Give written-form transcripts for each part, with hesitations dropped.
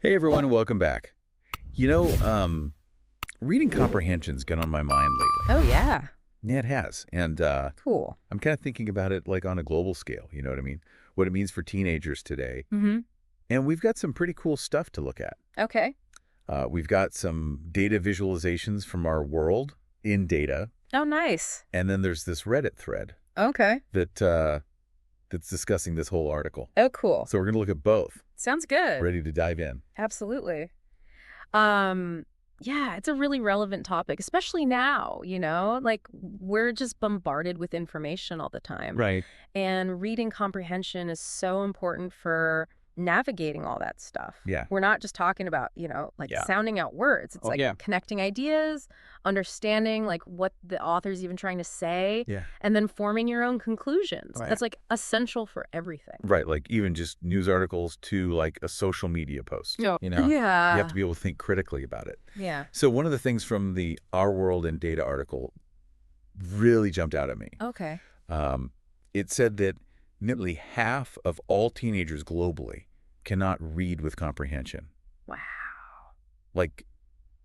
Hey everyone, welcome back. You know, reading comprehension's been on my mind lately. Oh, yeah. Yeah, it has. And Cool. I'm kind of thinking about it like on a global scale, you know what I mean? What it means for teenagers today. Mm-hmm. And we've got some pretty cool stuff to look at. Okay. We've got some data visualizations from our world in data. Oh, nice. And then there's this Reddit thread Okay. that's discussing this whole article. Oh, cool. So we're going to look at both. Sounds good. Ready to dive in. Absolutely. Yeah, it's a really relevant topic, especially now, like we're just bombarded with information all the time. Right. And reading comprehension is so important for navigating all that stuff. Yeah. We're not just talking about, Yeah. sounding out words. It's Yeah. connecting ideas, understanding like what the author's even trying to say, Yeah. and then forming your own conclusions. Right. That's like essential for everything. Right, like even just news articles to like a social media post. Oh, You know, yeah. you have to be able to think critically about it. Yeah. So one of the things from the Our World in Data article really jumped out at me. Okay. It said that nearly half of all teenagers globally cannot read with comprehension. Wow. Like,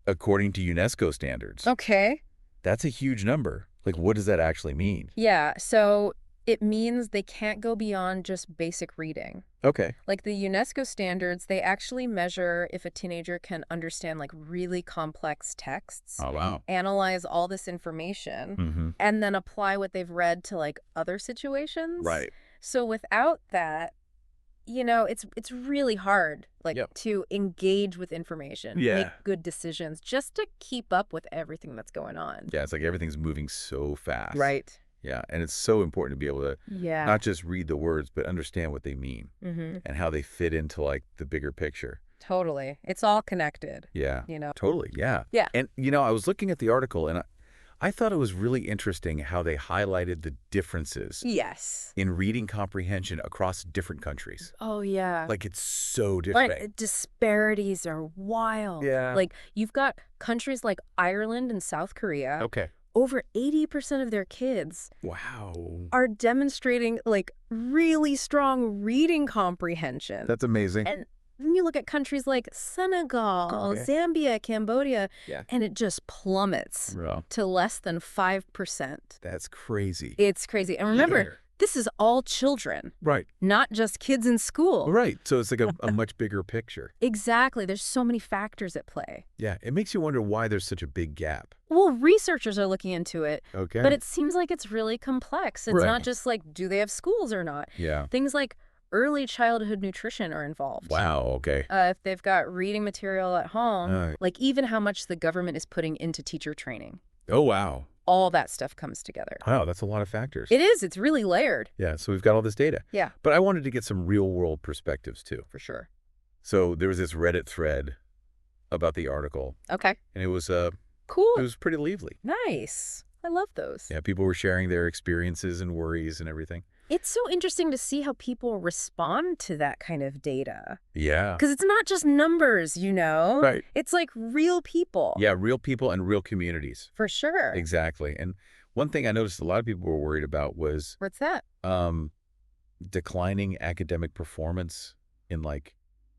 according to UNESCO standards. Okay. That's a huge number. Like, what does that actually mean? Yeah. So it means they can't go beyond just basic reading. Okay. Like the UNESCO standards, they actually measure if a teenager can understand like really complex texts, Oh, wow. analyze all this information, Mm-hmm. and then apply what they've read to like other situations. Right. So without that, it's really hard like Yep. to engage with information, Yeah. make good decisions just to keep up with everything that's going on. Yeah, it's like everything's moving so fast. Right. Yeah, and it's so important to be able to Yeah. not just read the words, but understand what they mean Mm-hmm. and how they fit into like the bigger picture. Totally. It's all connected, Yeah, you know? totally. Yeah. Yeah. And, I was looking at the article and I thought it was really interesting how they highlighted the differences Yes. in reading comprehension across different countries. Oh, yeah. Like it's so different. But disparities are wild. Yeah. Like, you've got countries like Ireland and South Korea. Okay. Over 80% of their kids Wow. are demonstrating, like, really strong reading comprehension. That's amazing. And then you look at countries like Senegal, Okay. Zambia, Cambodia, Yeah. and it just plummets Bro, to less than 5%. that's crazy. It's crazy. And remember, Yeah. this is all children, Right. not just kids in school. Right. So it's like a much bigger picture. Exactly. There's so many factors at play. Yeah. It makes you wonder why there's such a big gap. Well, researchers are looking into it, Okay. but it seems like it's really complex. It's Right. not just like, do they have schools or not? Yeah. Things like early childhood nutrition are involved. Wow. Okay. If they've got reading material at home, Right. like even how much the government is putting into teacher training. Oh, wow. All that stuff comes together. Wow. That's a lot of factors. It is. It's really layered. Yeah. So we've got all this data. Yeah, But I wanted to get some real world perspectives too. for sure. So there was this Reddit thread about the article Okay. and it was Cool. pretty lively. Nice. I love those. Yeah. People were sharing their experiences and worries and everything. It's so interesting to see how people respond to that kind of data. Yeah. Because it's not just numbers, Right. It's like real people. Yeah. Real people and real communities. For sure. Exactly. And one thing I noticed a lot of people were worried about was What's that? declining academic performance in like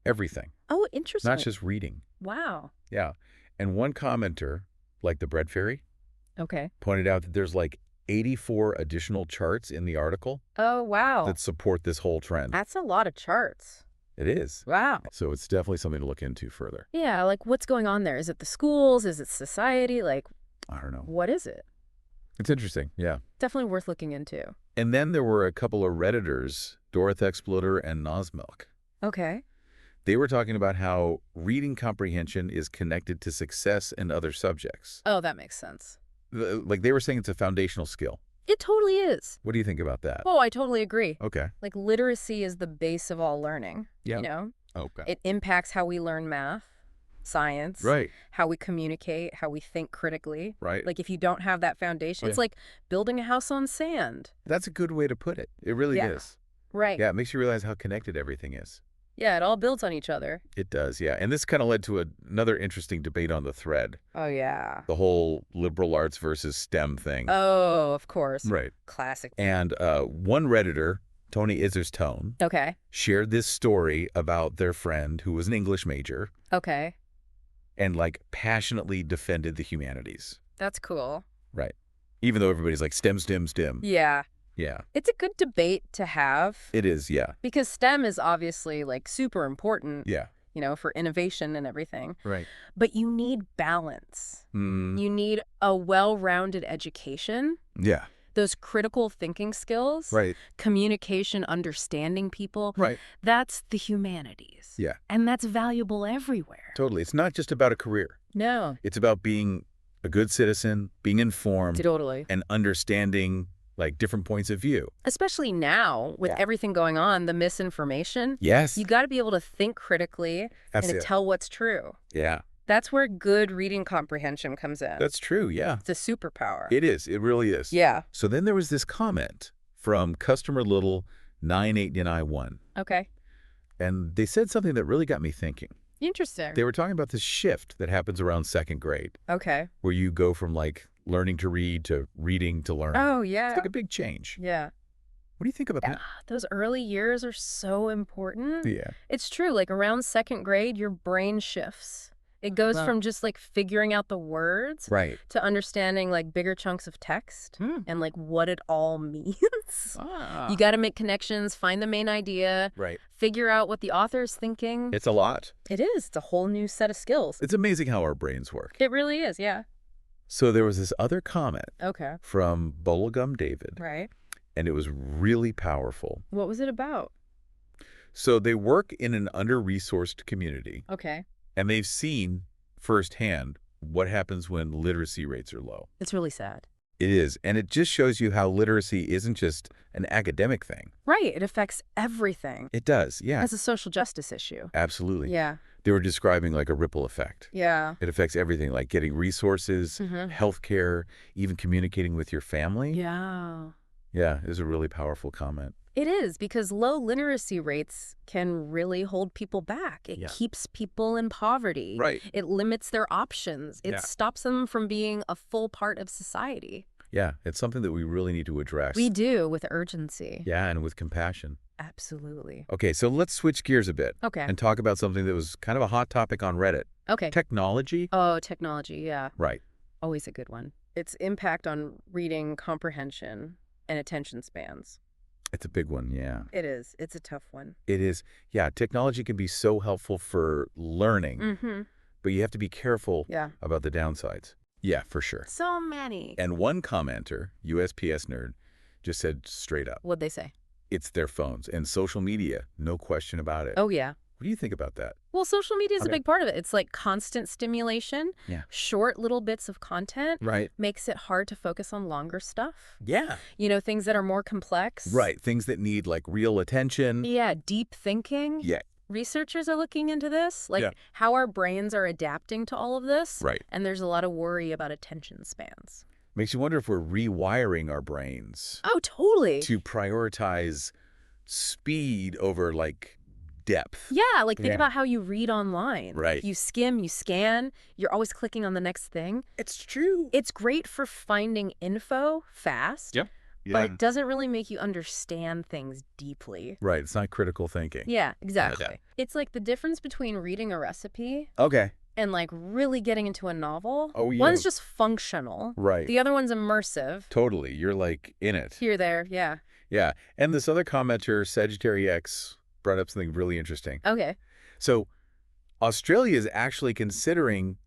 everything, Oh, interesting. not just reading. Wow. Yeah. And one commenter, like the Bread Fairy, Okay. pointed out that there's like 84 additional charts in the article Oh, wow. that support this whole trend. That's a lot of charts. It is. Wow. So it's definitely something to look into further. Yeah, like what's going on there? Is it the schools? Is it society? Like, I don't know. what is it? It's interesting. Yeah. Definitely worth looking into. And then there were a couple of Redditors, Dorothy Exploder and Nosmilk. Okay. They were talking about how reading comprehension is connected to success in other subjects. Oh, that makes sense. Like they were saying it's a foundational skill. It totally is. What do you think about that? Oh, I totally agree. Okay. Like literacy is the base of all learning. Yeah. Okay. It impacts how we learn math, science, Right. how we communicate, how we think critically. Right. Like if you don't have that foundation, it's like building a house on sand. That's a good way to put it. It really Yeah. is. Right. Yeah, it makes you realize how connected everything is. Yeah, it all builds on each other. It does, yeah. And this kind of led to another interesting debate on the thread. Oh, yeah. The whole liberal arts versus STEM thing. Oh, of course. Right. Classic. And one Redditor Tony Iserstone, Okay. shared this story about their friend who was an English major Okay. and, like, passionately defended the humanities. That's cool. Right. Even though everybody's like, STEM, STEM, STEM. Yeah. Yeah. It's a good debate to have. It is, yeah. Because STEM is obviously, like, super important, Yeah. for innovation and everything. Right. But you need balance. Mm. You need a well-rounded education, Yeah. those critical thinking skills, Right. communication, understanding people. Right. That's the humanities. Yeah. And that's valuable everywhere. Totally. It's not just about a career. No. It's about being a good citizen, being informed, Totally. and understanding, like, different points of view. Especially now, with everything going on, the misinformation. Yes. You got to be able to think critically That's and it. to tell what's true. Yeah. That's where good reading comprehension comes in. That's true, yeah. It's a superpower. It is. It really is. Yeah. So then there was this comment from customer little 9891, Okay. and they said something that really got me thinking. Interesting. They were talking about this shift that happens around second grade, Okay. where you go from, like, learning to read to reading to learn. Oh, It's yeah. like a big change. Yeah. What do you think about that? Those early years are so important. Yeah. It's true. Like around second grade, your brain shifts. It goes Wow. from just like figuring out the words Right. to understanding like bigger chunks of text and like what it all means. Ah. You got to make connections, find the main idea, Right. figure out what the author's thinking. It's a lot. It is. It's a whole new set of skills. It's amazing how our brains work. It really is. Yeah. So there was this other comment Okay. from Bubblegum David, Right. and it was really powerful. What was it about? So they work in an under-resourced community, Okay. and they've seen firsthand what happens when literacy rates are low. It's really sad. It is, and it just shows you how literacy isn't just an academic thing. Right. It affects everything. It does, yeah. As a social justice issue. Absolutely. Yeah. They were describing like a ripple effect. Yeah. It affects everything, like getting resources, healthcare, even communicating with your family. Yeah. Yeah, it was a really powerful comment. It is, because low literacy rates can really hold people back. It Yeah. keeps people in poverty. Right. It limits their options. It Yeah. stops them from being a full part of society. Yeah, it's something that we really need to address. We do, with urgency. Yeah, and with compassion. Absolutely. Okay, so let's switch gears a bit Okay. and talk about something that was kind of a hot topic on Reddit. Okay. Technology. Oh, technology, yeah. Right. Always a good one. Its impact on reading comprehension and attention spans. It's a big one, yeah. It is. It's a tough one. It is. Yeah, technology can be so helpful for learning, Mm-hmm. but you have to be careful Yeah. about the downsides. Yeah, for sure. So many. And one commenter, USPS nerd, just said straight up, What'd they say? it's their phones and social media, no question about it. Oh, yeah. What do you think about that? Well, social media is a Okay. big part of it. It's like constant stimulation. Yeah. Short little bits of content Right. makes it hard to focus on longer stuff. Yeah. Things that are more complex. Right. Things that need like real attention. Yeah, deep thinking. Yeah. Researchers are looking into this, like Yeah. how our brains are adapting to all of this. Right. And there's a lot of worry about attention spans. Makes you wonder if we're rewiring our brains Oh, totally. to prioritize speed over like depth. Yeah, like think Yeah. about how you read online. Right. You skim, you scan, you're always clicking on the next thing. It's true. It's great for finding info fast. Yep. But it doesn't really make you understand things deeply. Right. It's not critical thinking. Yeah, exactly. Yeah. It's like the difference between reading a recipe Okay. and like really getting into a novel. Oh, yeah. One's just functional. Right. The other one's immersive. Totally. You're like in it. Here, there, yeah. Yeah. And this other commenter, Sagittarius X, brought up something really interesting. Okay. So Australia is actually considering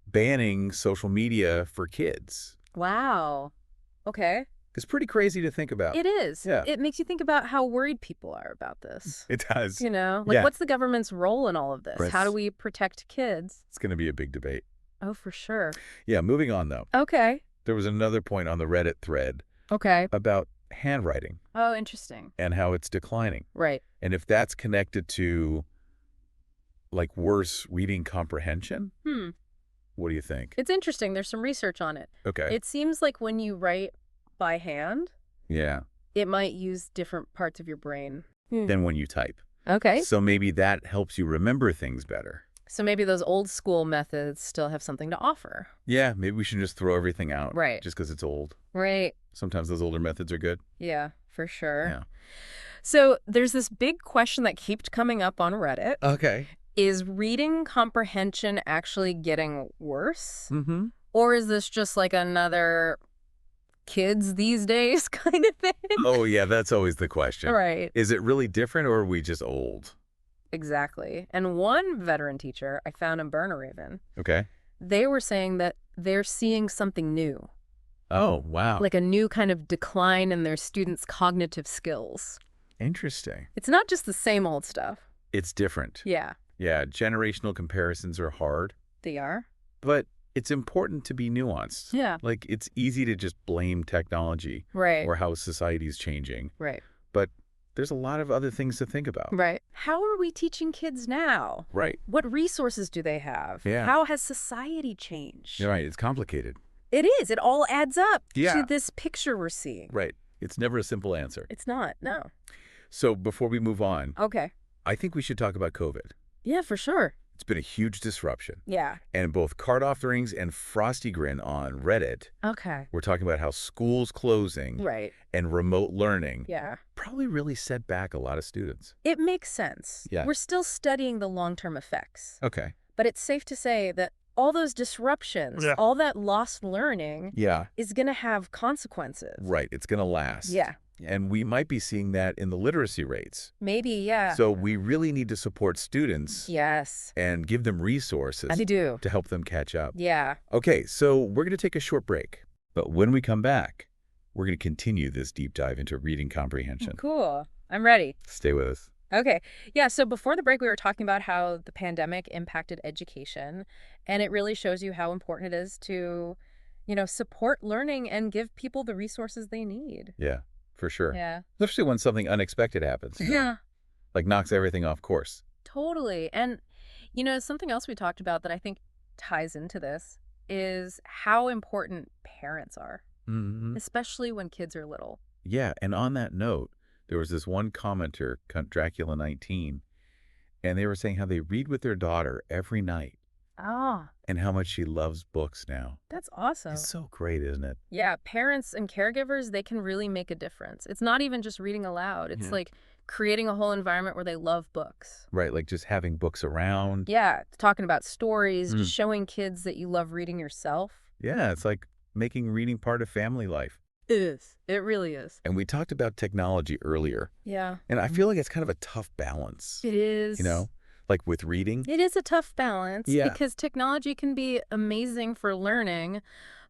banning social media for kids. Wow. Okay. It's pretty crazy to think about. It is. Yeah. It makes you think about how worried people are about this. It does. Like what's the government's role in all of this? Right. How do we protect kids? It's going to be a big debate. Oh, for sure. Yeah, moving on, though. Okay. There was another point on the Reddit thread Okay. about handwriting Oh, interesting. and how it's declining. Right. And if that's connected to, like, worse reading comprehension, what do you think? It's interesting. There's some research on it. Okay. It seems like when you write by hand, Yeah. it might use different parts of your brain. Then when you type. Okay. So maybe that helps you remember things better. So maybe those old school methods still have something to offer. Yeah, maybe we should just throw everything out. Right. Just because it's old. Right. Sometimes those older methods are good. Yeah, for sure. Yeah. So there's this big question that keeps coming up on Reddit. Okay. Is reading comprehension actually getting worse? Mm-hmm. Or is this just like another kids these days kind of thing? Oh, yeah, that's always the question. Right. Is it really different, or are we just old? Exactly. And one veteran teacher I found in Raven, Okay. they were saying that they're seeing something new, Oh, wow. like a new kind of decline in their students' cognitive skills. Interesting. It's not just the same old stuff. It's different. Yeah, Yeah, generational comparisons are hard, they are. but it's important to be nuanced. Yeah. Like, it's easy to just blame technology Right. or how society is changing, Right. but there's a lot of other things to think about. Right. How are we teaching kids now? Right. What resources do they have? Yeah. How has society changed? You're right. It's complicated. It is. It all adds up Yeah. to this picture we're seeing. Right. It's never a simple answer. It's not. No. So before we move on, Okay. I think we should talk about COVID. Yeah, for sure. It's been a huge disruption. Yeah. And both Card Off the Rings and Frosty Grin on Reddit, Okay. we're talking about how schools closing Right. and remote learning Yeah. probably really set back a lot of students. It makes sense. Yeah. We're still studying the long-term effects. Okay. But it's safe to say that all those disruptions, Yeah. all that lost learning Yeah. is going to have consequences. Right. It's going to last. Yeah. And we might be seeing that in the literacy rates. Maybe, yeah. So we really need to support students Yes. and give them resources I do. to help them catch up. Yeah. Okay, so we're going to take a short break. But when we come back, we're going to continue this deep dive into reading comprehension. Cool. I'm ready. Stay with us. Okay. Yeah, so before the break, we were talking about how the pandemic impacted education, and it really shows you how important it is to, support learning and give people the resources they need. Yeah, for sure. Yeah. Especially when something unexpected happens. Yeah. Like knocks everything off course. Totally. And, something else we talked about that I think ties into this is how important parents are, Mm-hmm. especially when kids are little. Yeah, and on that note, there was this one commenter, Dracula 19, and they were saying how they read with their daughter every night Ah, and how much she loves books now. that's awesome. It's so great, isn't it? Yeah, parents and caregivers, they can really make a difference. It's not even just reading aloud. It's Yeah. like creating a whole environment where they love books. Right, like just having books around. Yeah, talking about stories, Mm. just showing kids that you love reading yourself. Yeah, it's like making reading part of family life. It is. It really is. And we talked about technology earlier, Yeah. and I feel like it's kind of a tough balance, It is. like with reading. It is a tough balance Yeah. because technology can be amazing for learning,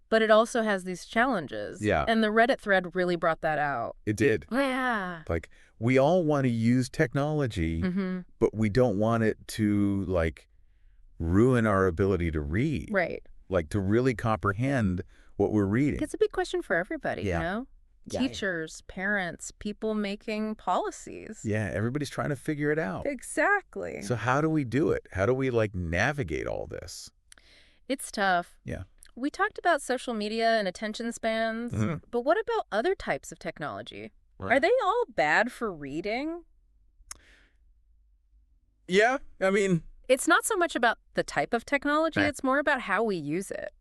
but it also has these challenges. Yeah. And the Reddit thread really brought that out. It did. Yeah. Like, we all want to use technology, Mm-hmm. but we don't want it to, like, ruin our ability to read. Right. Like, to really comprehend what we're reading. It's a big question for everybody, Yeah. Yeah. Teachers, parents, people making policies. Yeah, everybody's trying to figure it out. Exactly. So how do we do it? How do we, like, navigate all this? It's tough. Yeah. We talked about social media and attention spans, Mhm. but what about other types of technology? Right. Are they all bad for reading? Yeah, I mean... It's not so much about the type of technology, Right. it's more about how we use it.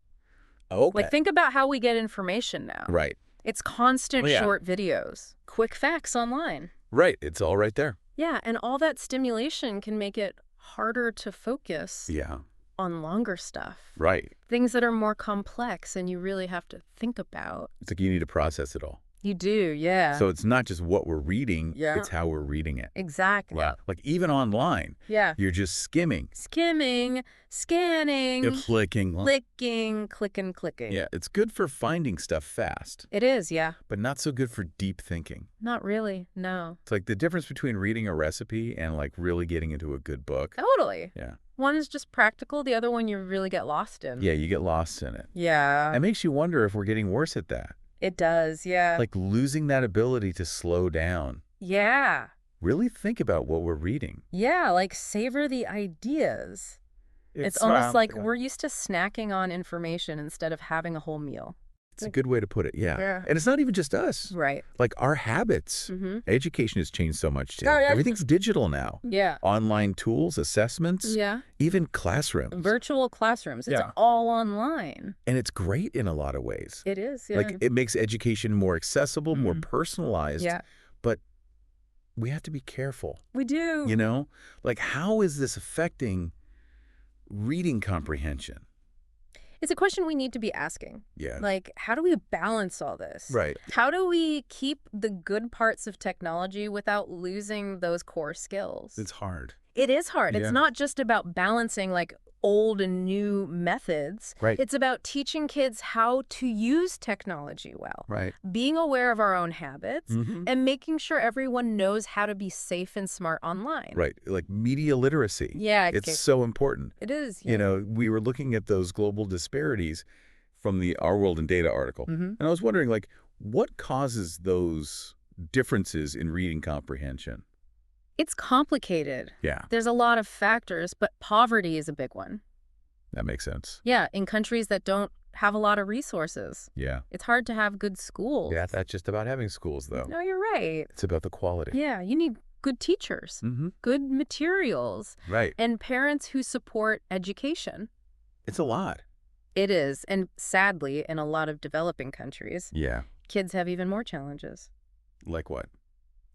Okay. Like, think about how we get information now. Right. It's constant Oh, yeah. short videos, quick facts online. Right. It's all right there. Yeah, and all that stimulation can make it harder to focus Yeah. on longer stuff. Right. Things that are more complex and you really have to think about. It's like you need to process it all. You do, yeah. So it's not just what we're reading, Yeah. it's how we're reading it. Exactly. Yeah. Like even online, Yeah. you're just skimming. Skimming, scanning, You're clicking. clicking. Yeah, it's good for finding stuff fast, It is, yeah. but not so good for deep thinking. Not really, no. It's like the difference between reading a recipe and like really getting into a good book. Totally. Yeah. One is just practical, the other one you really get lost in. Yeah, you get lost in it. Yeah. It makes you wonder if we're getting worse at that. It does, yeah. Like losing that ability to slow down. Yeah. Really think about what we're reading. Yeah, like savor the ideas. It's almost like we're used to snacking on information instead of having a whole meal. It's a good way to put it, yeah. Yeah. And it's not even just us. Right. Like our habits. Mm-hmm. Education has changed so much too. Oh, yeah. Everything's digital now. Yeah. Online tools, assessments, Yeah. even classrooms. Virtual classrooms. It's Yeah. all online. And it's great in a lot of ways. It is, yeah. Like it makes education more accessible, more Mhm. personalized, Yeah. But we have to be careful, We do. you know? Like, how is this affecting reading comprehension? It's a question we need to be asking. Yeah. Like, how do we balance all this? Right. How do we keep the good parts of technology without losing those core skills? It's hard. It is hard. Yeah. It's not just about balancing like old and new methods. Right. It's about teaching kids how to use technology well. Right. Being aware of our own habits Mm-hmm. and making sure everyone knows how to be safe and smart online. Right. Like media literacy. Yeah. It's so important. It is. You know, we were looking at those global disparities from the Our World in Data article. Mm-hmm. And I was wondering, like, what causes those differences in reading comprehension? It's complicated. Yeah, There's a lot of factors, but poverty is a big one. that makes sense. Yeah, in countries that don't have a lot of resources, Yeah. it's hard to have good schools. Yeah, that's just about having schools, though. No, you're right. It's about the quality. Yeah, you need good teachers, Mm-hmm. good materials, Right. and parents who support education. It's a lot. It is, and sadly, in a lot of developing countries, Yeah. kids have even more challenges, Like what?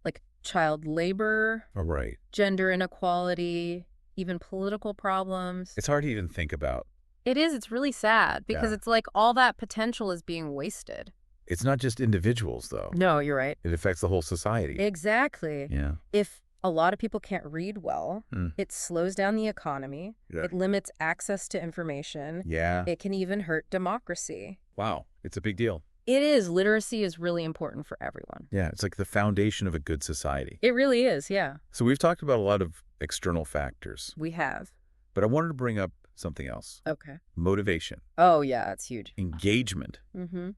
like child labor, Oh, right. gender inequality, even political problems. It's hard to even think about. It is. It's really sad because Yeah. it's like all that potential is being wasted. It's not just individuals, though. No, you're right. It affects the whole society. Exactly. Yeah. If a lot of people can't read well, Mm. it slows down the economy. Yeah. It limits access to information. Yeah. It can even hurt democracy. Wow. It's a big deal. It is. Literacy is really important for everyone. Yeah. It's like the foundation of a good society. It really is, yeah. So we've talked about a lot of external factors, We have. but I wanted to bring up something else. Okay. Motivation, Oh, yeah, it's huge. engagement. Mm-hmm.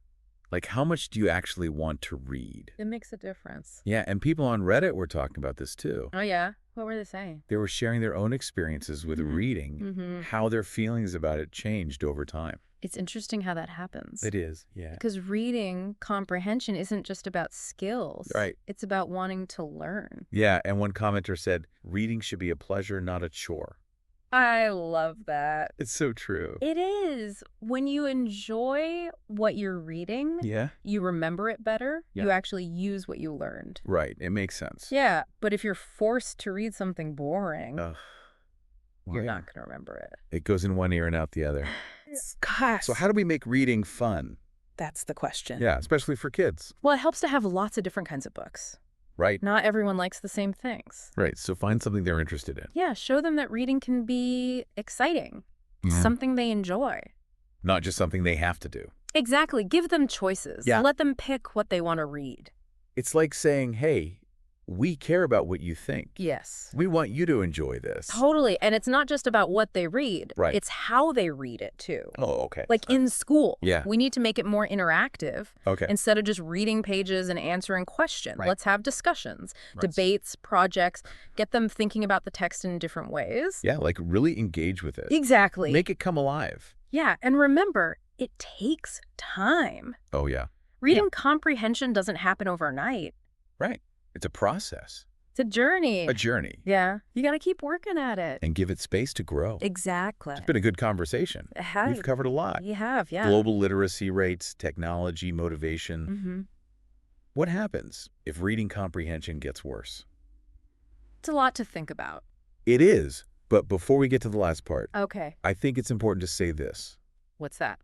Like, how much do you actually want to read? It makes a difference. Yeah, and people on Reddit were talking about this too. Oh, yeah? What were they saying? They were sharing their own experiences with Mhm. reading, Mm-hmm. how their feelings about it changed over time. It's interesting how that happens. It is, yeah. Because reading comprehension isn't just about skills. Right. It's about wanting to learn. Yeah, and one commenter said, reading should be a pleasure, not a chore. I love that. It's so true. It is. When you enjoy what you're reading, Yeah? you remember it better. Yeah. You actually use what you learned. Right, it makes sense. Yeah, but if you're forced to read something boring, Ugh. you're Yeah. not going to remember it. It goes in one ear and out the other. Gosh. So how do we make reading fun? That's the question. Yeah, especially for kids. Well, it helps to have lots of different kinds of books. Right? Not everyone likes the same things. Right, so find something they're interested in. Yeah, show them that reading can be exciting, Yeah. something they enjoy. Not just something they have to do. Exactly. Give them choices. Yeah. Let them pick what they want to read. It's like saying, hey, we care about what you think. Yes. We want you to enjoy this. Totally. And it's not just about what they read. Right. It's how they read it, too. Oh, okay. Like in school. Yeah. We need to make it more interactive. Okay. Instead of just reading pages and answering questions. Right. Let's have discussions, Right. debates, projects, get them thinking about the text in different ways. Yeah, like really engage with it. Exactly. Make it come alive. Yeah. And remember, it takes time. Oh, yeah. Reading comprehension doesn't happen overnight. Right. It's a process, It's a journey. a journey, Yeah. You got to keep working at it. and give it space to grow. Exactly. It's been a good conversation. It has. We've covered a lot. You have, yeah. Global literacy rates, technology, motivation. Mm-hmm. What happens if reading comprehension gets worse? It's a lot to think about. It is, but before we get to the last part, Okay. I think it's important to say this. What's that?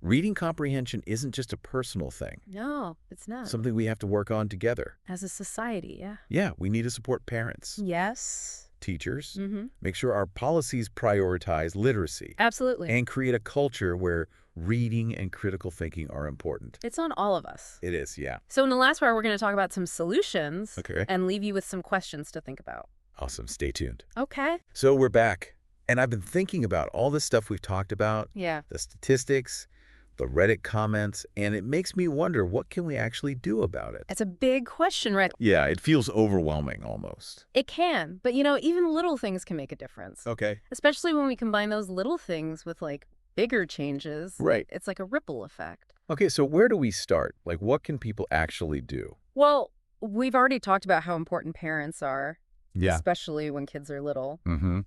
Reading comprehension isn't just a personal thing, No, it's not. something we have to work on together. As a society, yeah. Yeah, we need to support parents, Yes. teachers, Mm-hmm. make sure our policies prioritize literacy, Absolutely. and create a culture where reading and critical thinking are important. It's on all of us. It is, yeah. So in the last part, we're going to talk about some solutions Okay. and leave you with some questions to think about. Awesome. Stay tuned. Okay. So we're back, and I've been thinking about all this stuff we've talked about, Yeah. the statistics, the Reddit comments, and it makes me wonder, what can we actually do about it? It's a big question, right? Yeah, it feels overwhelming almost. It can, but even little things can make a difference. Okay. Especially when we combine those little things with like bigger changes. Right. It's like a ripple effect. Okay, so where do we start? Like, what can people actually do? Well, we've already talked about how important parents are, especially when kids are little. Mm-hmm.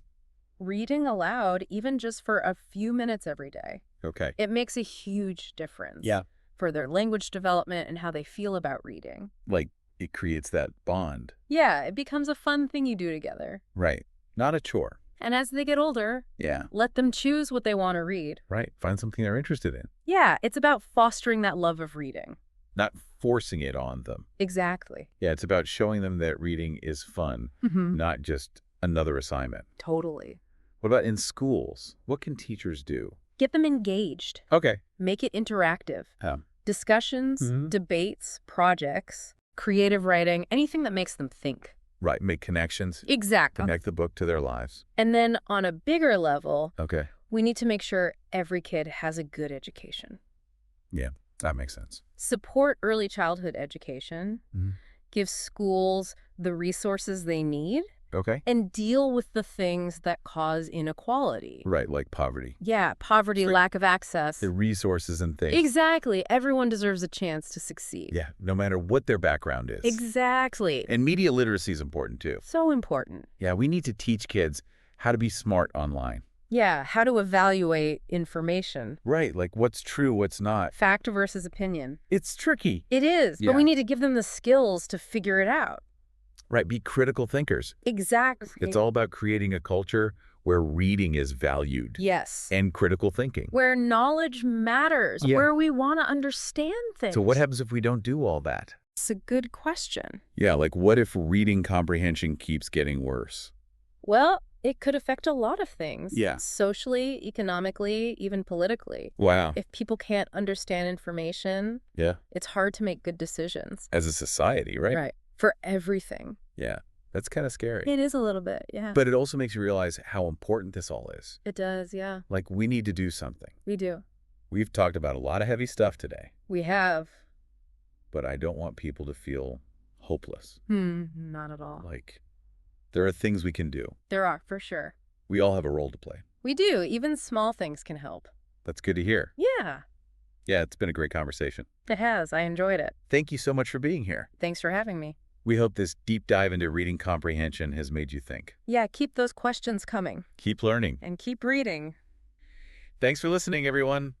Reading aloud, even just for a few minutes every day, Okay. it makes a huge difference. Yeah. For their language development and how they feel about reading. Like It creates that bond. Yeah, it becomes a fun thing you do together. Right. Not a chore. And as they get older, Yeah. let them choose what they want to read. Right. Find something they're interested in. Yeah, it's about fostering that love of reading. Not forcing it on them. Exactly. Yeah, it's about showing them that reading is fun, not just another assignment. Totally. What about in schools? What can teachers do? Get them engaged. Okay. Make it interactive. Yeah. Discussions, debates, projects, creative writing, anything that makes them think. Right. Make connections. Exactly. Connect the book to their lives. And then on a bigger level, Okay. we need to make sure every kid has a good education. Yeah, that makes sense. Support early childhood education, give schools the resources they need, Okay. and deal with the things that cause inequality. Right, like poverty. Yeah, poverty, Sure. lack of access. The resources and things. Exactly. Everyone deserves a chance to succeed. Yeah, no matter what their background is. Exactly. And media literacy is important too. So important. Yeah, we need to teach kids how to be smart online. Yeah, how to evaluate information. Right, like what's true, what's not. Fact versus opinion. It's tricky. It is, Yeah. but we need to give them the skills to figure it out. Right, be critical thinkers. Exactly. It's all about creating a culture where reading is valued. Yes. And critical thinking. Where knowledge matters, Yeah. where we want to understand things. So what happens if we don't do all that? It's a good question. Yeah, like what if reading comprehension keeps getting worse? Well, it could affect a lot of things. Yeah. Socially, economically, even politically. Wow. If people can't understand information, Yeah. it's hard to make good decisions. As a society, right? Right. For everything. Yeah. That's kind of scary. It is a little bit, yeah. But it also makes you realize how important this all is. It does, yeah. Like, we need to do something. We do. We've talked about a lot of heavy stuff today, We have. but I don't want people to feel hopeless. Not at all. Like, there are things we can do. There are, for sure. We all have a role to play. We do. Even small things can help. That's good to hear. Yeah, Yeah, it's been a great conversation. it has. I enjoyed it. Thank you so much for being here. Thanks for having me. We hope this deep dive into reading comprehension has made you think. Yeah, keep those questions coming. Keep learning. And keep reading. Thanks for listening, everyone.